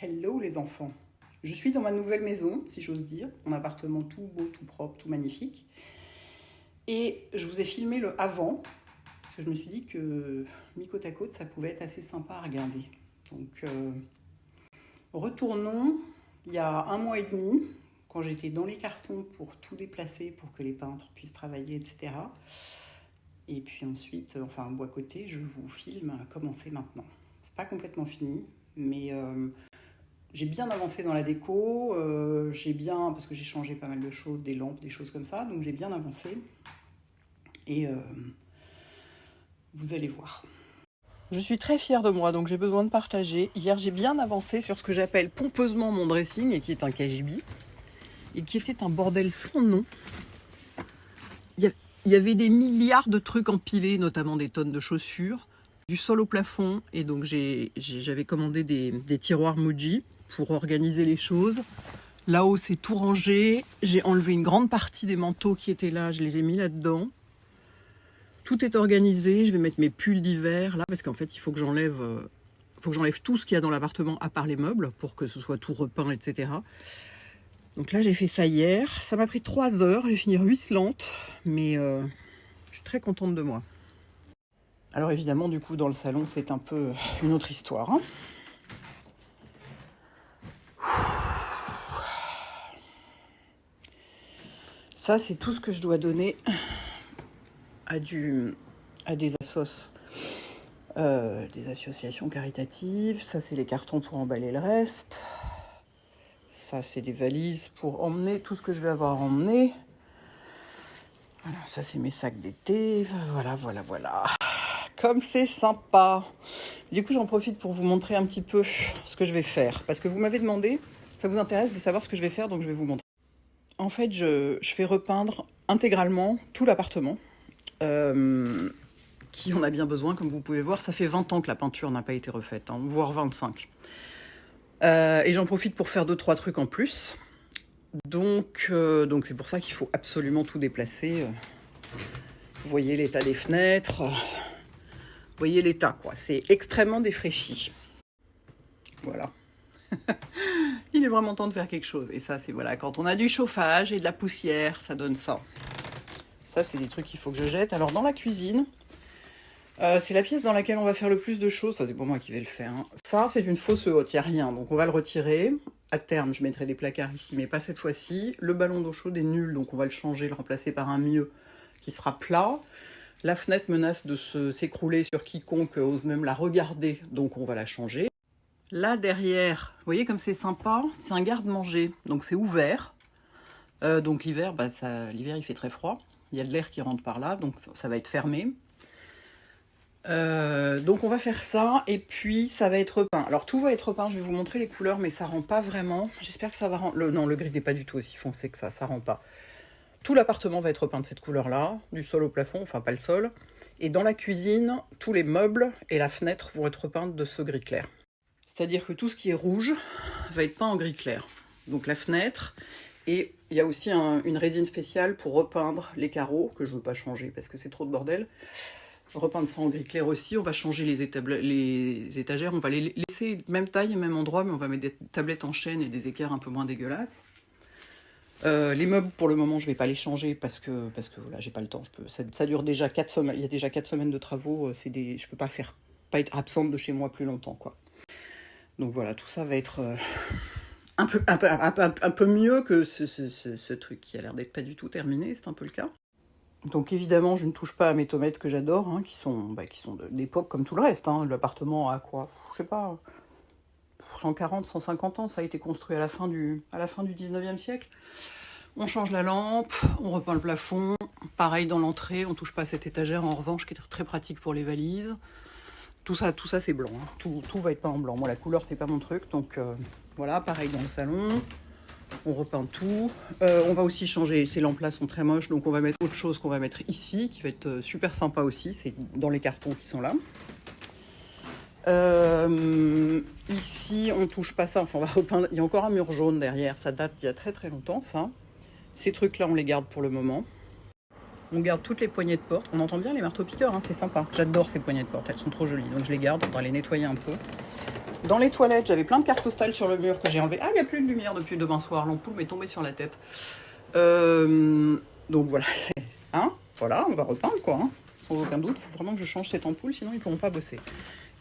Hello les enfants. Je suis dans ma nouvelle maison, si j'ose dire, mon appartement tout beau, tout propre, tout magnifique. Et je vous ai filmé le avant, parce que je me suis dit que mis côte à côte, ça pouvait être assez sympa à regarder. Donc retournons il y a 1 mois et demi, quand j'étais dans les cartons pour tout déplacer, pour que les peintres puissent travailler, etc. Et puis ensuite, enfin un bout à côté, je vous filme comment c'est maintenant. C'est pas complètement fini, mais j'ai bien avancé dans la déco, parce que j'ai changé pas mal de choses, des lampes, des choses comme ça, donc j'ai bien avancé. Et vous allez voir. Je suis très fière de moi, donc j'ai besoin de partager. Hier, j'ai bien avancé sur ce que j'appelle pompeusement mon dressing, et qui est un KGB, et qui était un bordel sans nom. Il y avait des milliards de trucs empilés, notamment des tonnes de chaussures, du sol au plafond, et donc j'avais commandé des tiroirs Muji pour organiser les choses. Là-haut, c'est tout rangé. J'ai enlevé une grande partie des manteaux qui étaient là, je les ai mis là-dedans. Tout est organisé. Je vais mettre mes pulls d'hiver là, parce qu'en fait, il faut que j'enlève tout ce qu'il y a dans l'appartement, à part les meubles, pour que ce soit tout repeint, etc. Donc là, j'ai fait ça hier. Ça m'a pris 3 heures. Je vais finir ruisselante, mais je suis très contente de moi. Alors évidemment, du coup, dans le salon, c'est un peu une autre histoire, hein. Ça, c'est tout ce que je dois donner à des des associations caritatives. Ça, c'est les cartons pour emballer le reste. Ça, c'est des valises pour emmener tout ce que je vais avoir emmené. Voilà, ça, c'est mes sacs d'été. Voilà. Comme c'est sympa. Du coup, j'en profite pour vous montrer un petit peu ce que je vais faire. Parce que vous m'avez demandé, ça vous intéresse de savoir ce que je vais faire, donc je vais vous montrer. En fait, je fais repeindre intégralement tout l'appartement. Qui en a bien besoin, comme vous pouvez voir. Ça fait 20 ans que la peinture n'a pas été refaite, hein, voire 25. Et j'en profite pour faire 2-3 trucs en plus. Donc c'est pour ça qu'il faut absolument tout déplacer. Vous voyez l'état des fenêtres. Vous voyez l'état, quoi. C'est extrêmement défraîchi. Voilà. Il est vraiment temps de faire quelque chose. Et ça, c'est voilà, quand on a du chauffage et de la poussière, ça donne ça. Ça, c'est des trucs qu'il faut que je jette. Alors, dans la cuisine, c'est la pièce dans laquelle on va faire le plus de choses. Enfin, c'est pas moi qui vais le faire, hein. Ça, c'est une fausse haute, il n'y a rien. Donc, on va le retirer. À terme, je mettrai des placards ici, mais pas cette fois-ci. Le ballon d'eau chaude est nul, donc on va le changer, le remplacer par un mieux qui sera plat. La fenêtre menace de s'écrouler sur quiconque ose même la regarder, donc on va la changer. Là, derrière, vous voyez comme c'est sympa, c'est un garde-manger, donc c'est ouvert. Donc l'hiver, l'hiver, il fait très froid. Il y a de l'air qui rentre par là, donc ça va être fermé. Donc on va faire ça, et puis ça va être repeint. Alors tout va être repeint, je vais vous montrer les couleurs, mais ça rend pas vraiment. J'espère que ça va rendre... Non, le gris n'est pas du tout aussi foncé que ça rend pas. Tout l'appartement va être repeint de cette couleur-là, du sol au plafond, enfin pas le sol. Et dans la cuisine, tous les meubles et la fenêtre vont être repeints de ce gris clair. C'est-à-dire que tout ce qui est rouge va être peint en gris clair. Donc la fenêtre, et il y a aussi une résine spéciale pour repeindre les carreaux, que je ne veux pas changer parce que c'est trop de bordel. Repeindre ça en gris clair aussi. On va changer les étagères, on va les laisser même taille et même endroit, mais on va mettre des tablettes en chêne et des équerres un peu moins dégueulasses. Les meubles, pour le moment, je ne vais pas les changer parce que voilà, j'ai pas le temps. Ça dure déjà 4 semaines. Il y a déjà 4 semaines de travaux. Je ne peux pas être absente de chez moi plus longtemps, quoi. Donc voilà, tout ça va être un peu mieux que ce truc qui a l'air d'être pas du tout terminé. C'est un peu le cas. Donc évidemment, je ne touche pas à mes tomates que j'adore, hein, qui sont d'époque comme tout le reste. Hein. L'appartement a quoi, je sais pas, 140, 150 ans, ça a été construit à la fin du 19e siècle. On change la lampe, on repeint le plafond, pareil dans l'entrée, on touche pas à cette étagère en revanche, qui est très pratique pour les valises. Tout ça c'est blanc, hein. Tout va être peint en blanc. Moi, la couleur, c'est pas mon truc, donc voilà, pareil dans le salon. On repeint tout. On va aussi changer, ces lampes-là sont très moches, donc on va mettre autre chose qu'on va mettre ici, qui va être super sympa aussi, c'est dans les cartons qui sont là. Ici, on touche pas ça, enfin on va repeindre. Il y a encore un mur jaune derrière, ça date d'il y a très très longtemps, ça. Ces trucs-là, on les garde pour le moment. On garde toutes les poignées de porte. On entend bien les marteaux-piqueurs, hein, c'est sympa. J'adore ces poignées de porte, elles sont trop jolies, donc je les garde, on va les nettoyer un peu. Dans les toilettes, j'avais plein de cartes postales sur le mur que j'ai enlevé. Ah, il n'y a plus de lumière depuis demain soir. L'ampoule m'est tombée sur la tête. Donc voilà. Hein, voilà, on va repeindre quoi. Hein, sans aucun doute. Il faut vraiment que je change cette ampoule, sinon ils ne pourront pas bosser.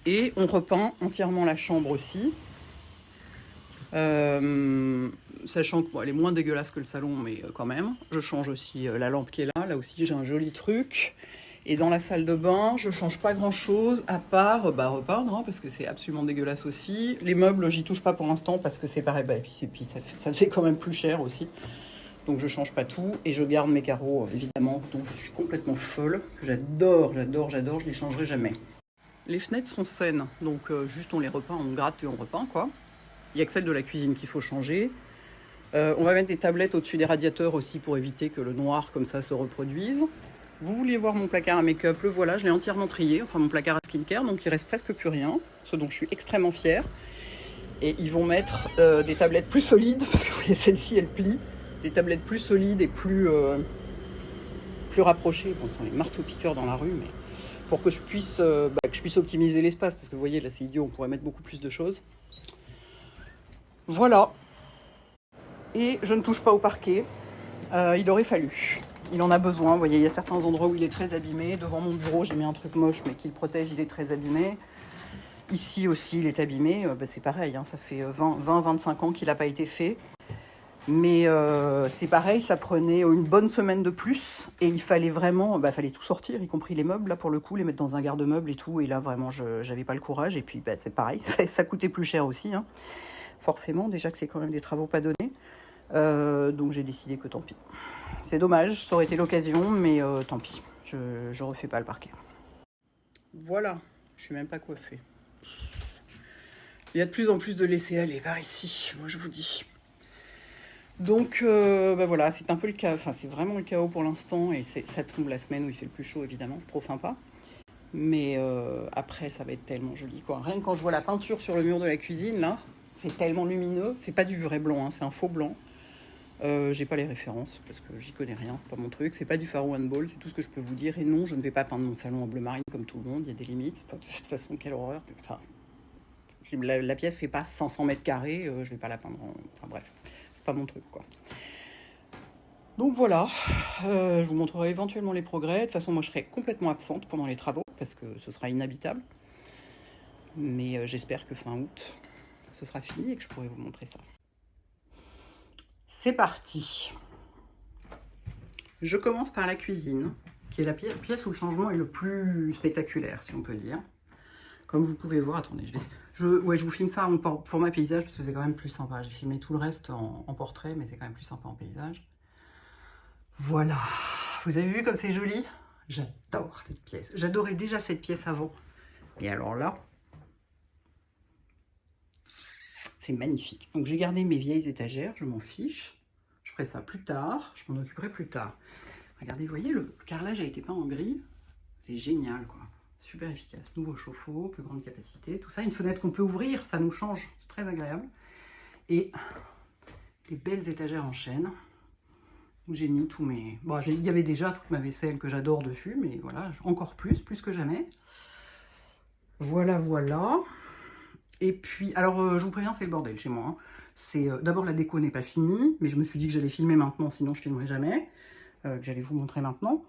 Et on repeint entièrement la chambre aussi. Sachant que bon, elle est moins dégueulasse que le salon, mais quand même. Je change aussi la lampe qui est là. Là aussi, j'ai un joli truc. Et dans la salle de bain, je change pas grand chose à part repeindre, hein, parce que c'est absolument dégueulasse aussi. Les meubles, j'y touche pas pour l'instant parce que c'est pareil, et puis ça faisait quand même plus cher aussi. Donc je change pas tout et je garde mes carreaux évidemment. Donc je suis complètement folle. J'adore, je les changerai jamais. Les fenêtres sont saines, donc juste on les repeint, on gratte et on repeint quoi. Il y a que celle de la cuisine qu'il faut changer. On va mettre des tablettes au-dessus des radiateurs aussi pour éviter que le noir comme ça se reproduise. Vous vouliez voir mon placard à make-up, le voilà, je l'ai entièrement trié, enfin mon placard à skincare, donc il reste presque plus rien, ce dont je suis extrêmement fière. Et ils vont mettre des tablettes plus solides, parce que vous voyez celle-ci elle plie, des tablettes plus solides et plus rapprochées, bon sans les marteaux-piqueurs dans la rue, mais pour que je puisse optimiser l'espace, parce que vous voyez là c'est idiot, on pourrait mettre beaucoup plus de choses. Voilà. Et je ne touche pas au parquet, il aurait fallu. Il en a besoin, vous voyez, il y a certains endroits où il est très abîmé. Devant mon bureau, j'ai mis un truc moche, mais qui le protège, il est très abîmé. Ici aussi, il est abîmé. C'est pareil, hein, ça fait 20-25 ans qu'il n'a pas été fait. Mais c'est pareil, ça prenait une bonne semaine de plus. Et il fallait vraiment, fallait tout sortir, y compris les meubles, là, pour le coup, les mettre dans un garde-meuble et tout. Et là, vraiment, j'avais pas le courage. Et puis, c'est pareil, ça coûtait plus cher aussi, hein. Forcément, déjà que c'est quand même des travaux pas donnés. Donc j'ai décidé que tant pis. C'est dommage, ça aurait été l'occasion, mais tant pis. Je refais pas le parquet. Voilà, je suis même pas coiffée. Il y a de plus en plus de laisser-aller par ici, moi je vous dis. Donc voilà, c'est un peu le cas, enfin c'est vraiment le chaos pour l'instant, et ça tombe la semaine où il fait le plus chaud évidemment, c'est trop sympa. Mais après ça va être tellement joli quoi. Rien que quand je vois la peinture sur le mur de la cuisine là, c'est tellement lumineux, c'est pas du vrai blanc, hein, c'est un faux blanc. J'ai pas les références parce que j'y connais rien, c'est pas mon truc, c'est pas du Faro Handball, c'est tout ce que je peux vous dire. Et non, je ne vais pas peindre mon salon en bleu marine comme tout le monde, il y a des limites. Enfin, de toute façon, quelle horreur. Enfin, la pièce fait pas 500 mètres carrés, je vais pas la peindre Enfin bref, c'est pas mon truc quoi. Donc voilà, je vous montrerai éventuellement les progrès. De toute façon, moi je serai complètement absente pendant les travaux parce que ce sera inhabitable. Mais j'espère que fin août, ce sera fini et que je pourrai vous montrer ça. C'est parti. Je commence par la cuisine, qui est la pièce où le changement est le plus spectaculaire, si on peut dire. Comme vous pouvez voir, attendez, je vous filme ça en format paysage, parce que c'est quand même plus sympa. J'ai filmé tout le reste en portrait, mais c'est quand même plus sympa en paysage. Voilà. Vous avez vu comme c'est joli? J'adore cette pièce. J'adorais déjà cette pièce avant. Et alors là, c'est magnifique. Donc j'ai gardé mes vieilles étagères, je m'en fiche. Je ferai ça plus tard, je m'en occuperai plus tard. Regardez, vous voyez, le carrelage a été peint en gris. C'est génial, quoi. Super efficace. Nouveau chauffe-eau, plus grande capacité, tout ça. Une fenêtre qu'on peut ouvrir, ça nous change. C'est très agréable. Et des belles étagères en chêne où j'ai mis tous mes... Bon, il y avait déjà toute ma vaisselle que j'adore dessus, mais voilà, encore plus que jamais. Voilà, voilà. Et puis, alors je vous préviens, c'est le bordel chez moi. Hein. C'est d'abord la déco n'est pas finie, mais je me suis dit que j'allais filmer maintenant, sinon je filmerai jamais. Que j'allais vous montrer maintenant.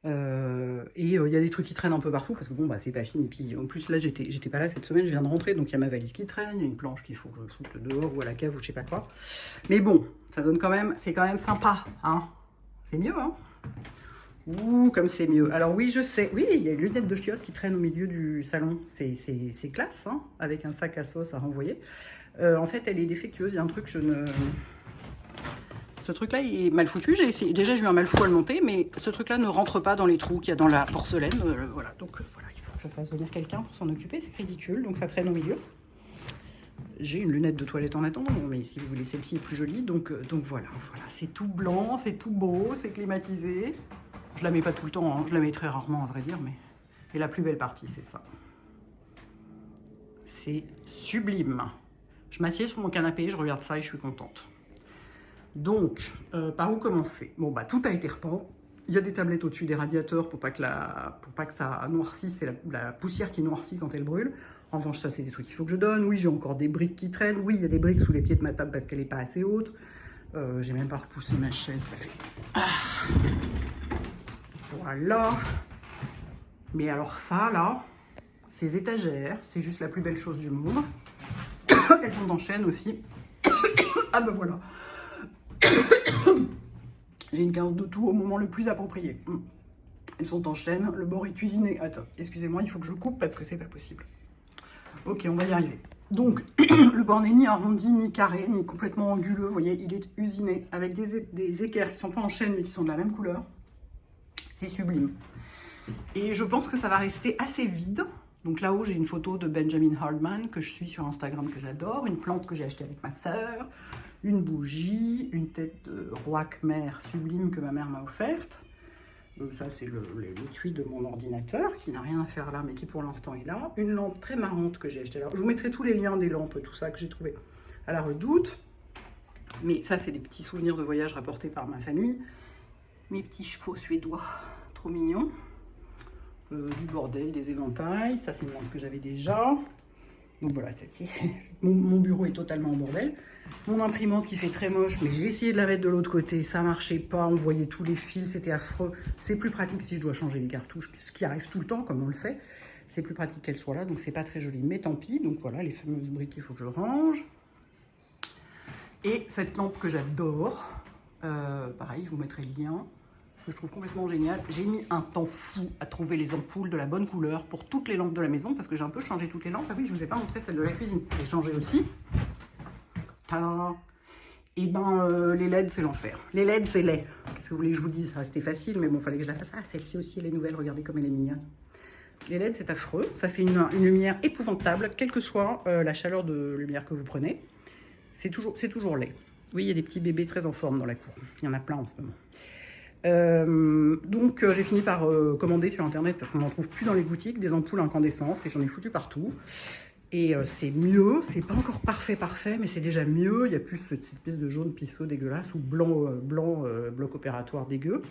Et il y a des trucs qui traînent un peu partout parce que bon c'est pas fini. Et puis en plus là j'étais pas là cette semaine, je viens de rentrer, donc il y a ma valise qui traîne, il y a une planche qu'il faut que je foute dehors ou à la cave ou je sais pas quoi. Mais bon, ça donne quand même, c'est quand même sympa, hein. C'est mieux, hein. Ouh, comme c'est mieux. Alors oui, je sais, oui, il y a une lunette de chiottes qui traîne au milieu du salon. C'est classe, hein, avec un sac à sauce à renvoyer. En fait, elle est défectueuse, il y a un truc, ce truc-là, il est mal foutu. J'ai essayé, déjà, j'ai eu un mal fou à le monter, mais ce truc-là ne rentre pas dans les trous qu'il y a dans la porcelaine. Voilà, donc voilà, il faut que je fasse venir quelqu'un pour s'en occuper. C'est ridicule, donc ça traîne au milieu. J'ai une lunette de toilette en attendant, mais si vous voulez, celle-ci est plus jolie. Donc voilà, c'est tout blanc, c'est tout beau, c'est climatisé. Je la mets pas tout le temps, hein. Je la mets très rarement, à vrai dire, mais... Et la plus belle partie, c'est ça. C'est sublime. Je m'assieds sur mon canapé, je regarde ça et je suis contente. Donc, par où commencer? Bon, tout a été repeint. Il y a des tablettes au-dessus des radiateurs pour pas que ça noircisse. C'est la poussière qui noircit quand elle brûle. En revanche, ça, c'est des trucs qu'il faut que je donne. Oui, j'ai encore des briques qui traînent. Oui, il y a des briques sous les pieds de ma table parce qu'elle n'est pas assez haute. J'ai même pas repoussé ma chaise. Ça fait... Voilà. Mais alors ça, là, ces étagères, c'est juste la plus belle chose du monde. Elles sont en chêne aussi. Ah ben voilà. J'ai une quinze de tout au moment le plus approprié. Elles sont en chêne, le bord est usiné. Attends, excusez-moi, il faut que je coupe parce que c'est pas possible. Ok, on va y arriver. Donc, le bord n'est ni arrondi, ni carré, ni complètement anguleux. Vous voyez, il est usiné avec des équerres qui sont pas en chêne mais qui sont de la même couleur. C'est sublime. Et je pense que ça va rester assez vide. Donc là-haut, j'ai une photo de Benjamin Hardman que je suis sur Instagram, que j'adore. Une plante que j'ai achetée avec ma sœur. Une bougie, une tête de roi khmer sublime que ma mère m'a offerte. Ça, c'est l'étui de mon ordinateur, qui n'a rien à faire là, mais qui pour l'instant est là. Une lampe très marrante que j'ai achetée là. Je vous mettrai tous les liens des lampes, tout ça que j'ai trouvé à la Redoute. Mais ça, c'est des petits souvenirs de voyage rapportés par ma famille. Mes petits chevaux suédois, trop mignons. Du bordel, des éventails. Ça, c'est une lampe que j'avais déjà. Donc voilà, mon bureau est totalement en bordel. Mon imprimante qui fait très moche, mais j'ai essayé de la mettre de l'autre côté, ça marchait pas, on voyait tous les fils, c'était affreux. C'est plus pratique si je dois changer les cartouches, ce qui arrive tout le temps, comme on le sait. C'est plus pratique qu'elle soit là, donc c'est pas très joli, mais tant pis. Donc voilà, les fameuses briques, il faut que je range. Et cette lampe que j'adore, pareil, je vous mettrai le lien, que je trouve complètement génial. J'ai mis un temps fou à trouver les ampoules de la bonne couleur pour toutes les lampes de la maison, parce que j'ai un peu changé toutes les lampes. Ah oui, je vous ai pas montré celle de la cuisine. J'ai changé aussi. Tada. Et ben, les LED, c'est l'enfer. Les LED, c'est laid. Qu'est-ce que vous voulez que je vous dise? C'était facile, mais bon, fallait que je la fasse. Ah, celle-ci aussi, elle est nouvelle. Regardez comme elle est mignonne. Les LED, c'est affreux. Ça fait une lumière épouvantable, quelle que soit la chaleur de lumière que vous prenez. C'est toujours laid. Oui, il y a des petits bébés très en forme dans la cour. Il y en a plein en ce moment. Donc j'ai fini par commander sur internet parce qu'on n'en trouve plus dans les boutiques des ampoules incandescentes et j'en ai foutu partout et c'est mieux, c'est pas encore parfait mais c'est déjà mieux. Il y a plus cette espèce de jaune pisseau dégueulasse ou blanc bloc opératoire dégueu.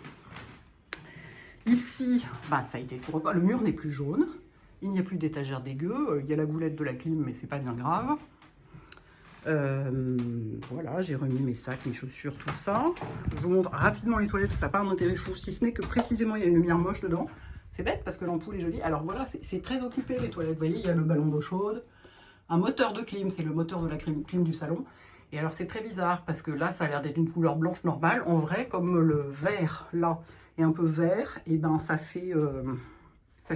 Ici bah, ça a été tout repas, le mur n'est plus jaune, il n'y a plus d'étagère dégueu, il y a la goulette de la clim mais c'est pas bien grave. Voilà, j'ai remis mes sacs, mes chaussures, tout ça. Je vous montre rapidement les toilettes, ça n'a pas un intérêt fou, si ce n'est que précisément il y a une lumière moche dedans. C'est bête parce que l'ampoule est jolie. Alors voilà, c'est très occupé les toilettes. Vous voyez, il y a le ballon d'eau chaude, un moteur de clim, c'est le moteur de la clim du salon. Et alors c'est très bizarre parce que là, ça a l'air d'être une couleur blanche normale. En vrai, comme le vert là est un peu vert, et ben ça fait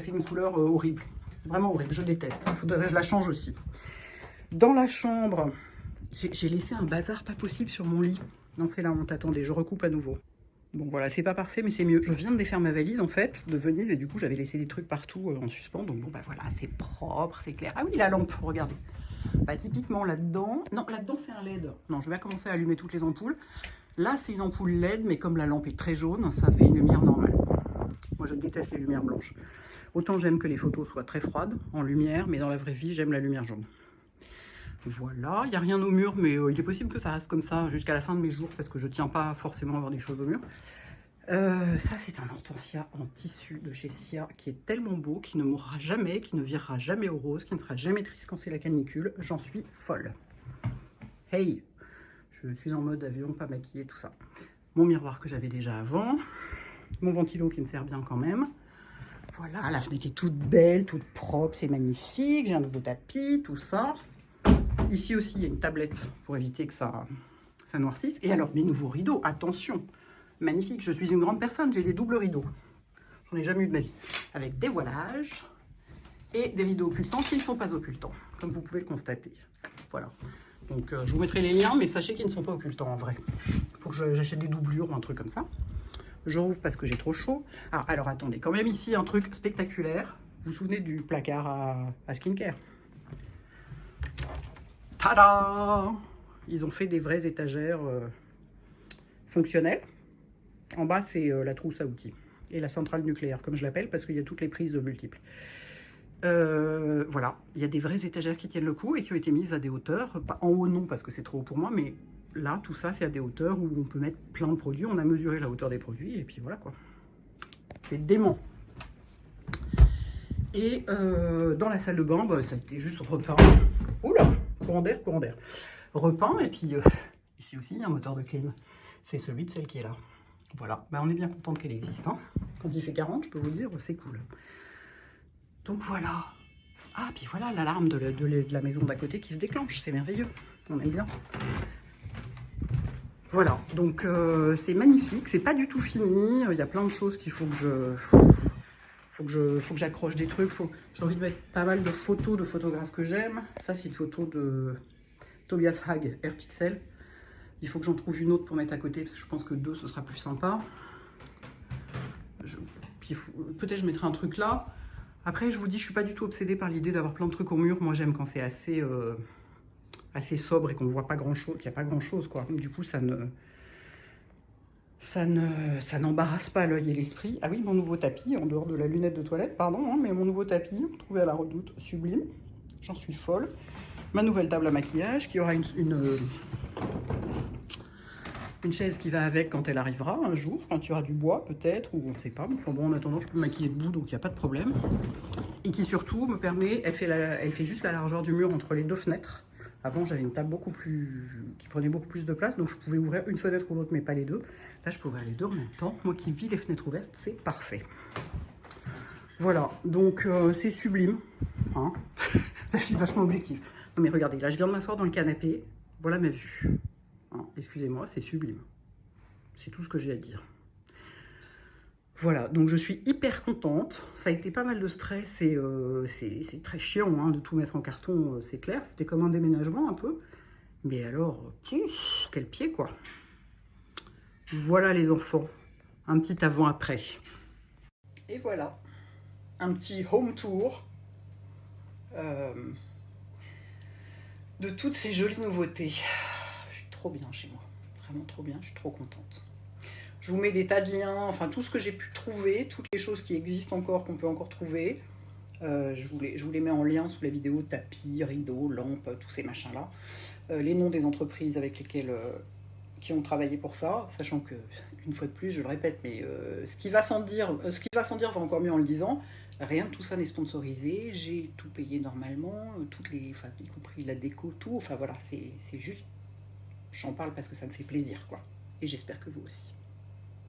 une couleur horrible. Vraiment horrible, je déteste. Il faudrait que je la change aussi. Dans la chambre, j'ai laissé un bazar pas possible sur mon lit. Non, c'est la honte, attendez, je recoupe à nouveau. Bon voilà, c'est pas parfait, mais c'est mieux. Je viens de défaire ma valise, en fait, de Venise, et du coup, j'avais laissé des trucs partout en suspens. Donc bon, bah voilà, c'est propre, c'est clair. Ah oui, la lampe, regardez. Bah typiquement, là-dedans... Non, là-dedans, c'est un LED. Non, je vais commencer à allumer toutes les ampoules. Là, c'est une ampoule LED, mais comme la lampe est très jaune, ça fait une lumière normale. Moi, je déteste les lumières blanches. Autant j'aime que les photos soient très froides, en lumière, mais dans la vraie vie, j'aime la lumière jaune. Voilà, il n'y a rien au mur, mais il est possible que ça reste comme ça jusqu'à la fin de mes jours, parce que je ne tiens pas forcément à avoir des choses au mur. Ça, c'est un hortensia en tissu de chez Sia, qui est tellement beau, qui ne mourra jamais, qui ne virera jamais au rose, qui ne sera jamais triste quand c'est la canicule. J'en suis folle. Hey, je suis en mode avion, pas maquillée, tout ça. Mon miroir que j'avais déjà avant, mon ventilo qui me sert bien quand même. Voilà, la fenêtre est toute belle, toute propre, c'est magnifique. J'ai un nouveau tapis, tout ça. Ici aussi, il y a une tablette pour éviter que ça noircisse. Et alors, mes nouveaux rideaux, attention, magnifique. Je suis une grande personne, j'ai des doubles rideaux. J'en ai jamais eu de ma vie. Avec des voilages et des rideaux occultants qui ne sont pas occultants, comme vous pouvez le constater. Voilà. Donc, je vous mettrai les liens, mais sachez qu'ils ne sont pas occultants en vrai. Il faut que j'achète des doublures ou un truc comme ça. Je rouvre parce que j'ai trop chaud. Ah, alors attendez, quand même ici, un truc spectaculaire. Vous vous souvenez du placard à skincare? Tada! Ils ont fait des vraies étagères fonctionnelles. En bas, c'est la trousse à outils. Et la centrale nucléaire, comme je l'appelle, parce qu'il y a toutes les prises multiples. Voilà, il y a des vraies étagères qui tiennent le coup et qui ont été mises à des hauteurs. Pas en haut, non, parce que c'est trop haut pour moi, mais là, tout ça, c'est à des hauteurs où on peut mettre plein de produits. On a mesuré la hauteur des produits et puis voilà, quoi. c'est dément. Et dans la salle de bain, bah, ça a été juste repeint. Oula, courant d'air. Repeint, et puis ici aussi, il y a un moteur de clim. C'est celui de celle qui est là. Voilà, bah, on est bien content qu'elle existe. Hein. Quand il fait 40, je peux vous dire, c'est cool. Donc voilà. Ah, puis voilà l'alarme de la maison d'à côté qui se déclenche. C'est merveilleux. On aime bien. Voilà, donc c'est magnifique. C'est pas du tout fini. Il y a plein de choses qu'il faut que j'accroche des trucs. J'ai envie de mettre pas mal de photos de photographes que j'aime. Ça, c'est une photo de Tobias Hag, Airpixel. Il faut que j'en trouve une autre pour mettre à côté, parce que je pense que 2, ce sera plus sympa. Peut-être je mettrai un truc là. Après, je vous dis, je suis pas du tout obsédée par l'idée d'avoir plein de trucs au mur. Moi, j'aime quand c'est assez sobre et qu'on ne voit pas grand-chose, qu'il n'y a pas grand-chose, quoi. Du coup, ça n'embarrasse pas l'œil et l'esprit. Ah oui, mon nouveau tapis, en dehors de la lunette de toilette, pardon, hein, mais mon nouveau tapis, trouvé à la Redoute, sublime. J'en suis folle. Ma nouvelle table à maquillage, qui aura une chaise qui va avec quand elle arrivera un jour, quand il y aura du bois peut-être, ou on ne sait pas. Enfin bon, en attendant, je peux me maquiller debout, donc il n'y a pas de problème. Et qui surtout me permet, elle fait juste la largeur du mur entre les 2 fenêtres. Avant, j'avais une table qui prenait beaucoup plus de place, donc je pouvais ouvrir une fenêtre ou l'autre, mais pas les deux. Là, je peux ouvrir les deux en même temps. Moi qui vis les fenêtres ouvertes, c'est parfait. Voilà, donc c'est sublime. Hein. Là, je suis vachement objective. Non mais regardez, là, je viens de m'asseoir dans le canapé. Voilà ma vue. Hein, excusez-moi, c'est sublime. C'est tout ce que j'ai à dire. Voilà, donc je suis hyper contente. Ça a été pas mal de stress et c'est très chiant hein, de tout mettre en carton, c'est clair. C'était comme un déménagement un peu. Mais alors, quel pied quoi. Voilà les enfants, un petit avant-après. Et voilà, un petit home tour de toutes ces jolies nouveautés. Je suis trop bien chez moi, vraiment trop bien, je suis trop contente. Je vous mets des tas de liens, enfin tout ce que j'ai pu trouver, toutes les choses qui existent encore, qu'on peut encore trouver. Je vous les mets en lien sous la vidéo, tapis, rideaux, lampes, tous ces machins-là. Les noms des entreprises avec lesquelles qui ont travaillé pour ça, sachant que, une fois de plus, je le répète, mais ce qui va sans dire va encore mieux en le disant. Rien de tout ça n'est sponsorisé, j'ai tout payé normalement, y compris la déco, tout. Enfin voilà, c'est juste, j'en parle parce que ça me fait plaisir, quoi. Et j'espère que vous aussi.